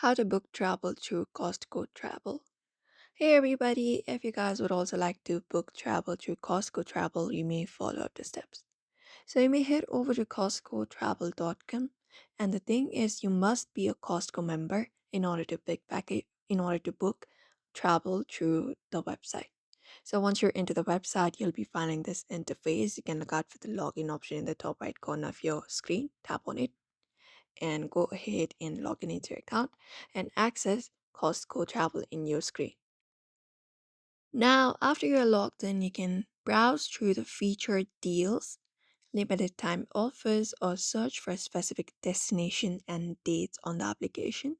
How to book travel through Costco Travel. Hey everybody, if you guys would also like to book travel through Costco Travel, you may follow up the steps. So you may head over to costcotravel.com, and the thing is you must be a Costco member in order to book travel through the website. So once you're into the website, you'll be finding this interface. You can look out for the login option in the top right corner of your screen. Tap on it and go ahead and log in into your account and access Costco Travel in your screen. Now, after you're logged in, you can browse through the featured deals, limited time offers, or search for a specific destination and dates on the application.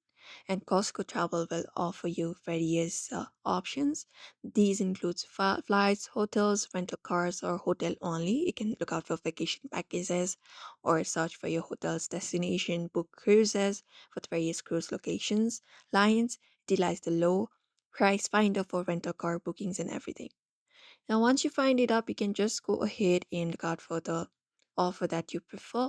And Costco Travel will offer you various options. These include flights, hotels, rental cars, or hotel only. You can look out for vacation packages or search for your hotel's destination, book cruises with various cruise locations, lines, utilize the low price finder for rental car bookings and everything. Now, once you find it up, you can just go ahead and look out for the offer that you prefer,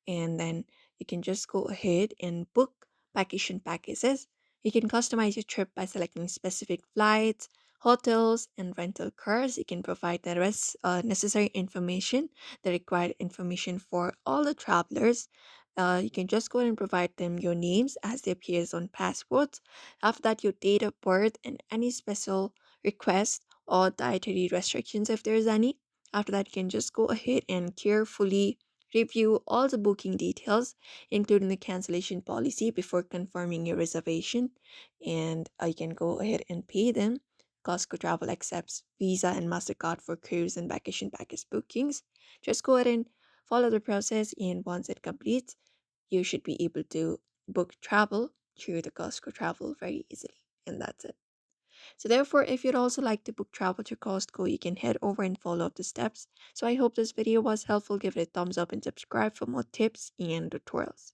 and then you can just go ahead and book vacation packages. You can customize your trip by selecting specific flights, hotels, and rental cars. You can provide the rest necessary information, the required information for all the travelers. You can just go ahead and provide them your names as they appears on passports. After that, your date of birth and any special requests or dietary restrictions if there's any. After that, you can just go ahead and carefully review all the booking details, including the cancellation policy, before confirming your reservation. And you can go ahead and pay them. Costco Travel accepts Visa and MasterCard for cruise and vacation package bookings. Just go ahead and follow the process, and once it completes, you should be able to book travel through the Costco Travel very easily. And that's it. So therefore, if you'd also like to book travel to Costco, you can head over and follow up the steps. So I hope this video was helpful. Give it a thumbs up and subscribe for more tips and tutorials.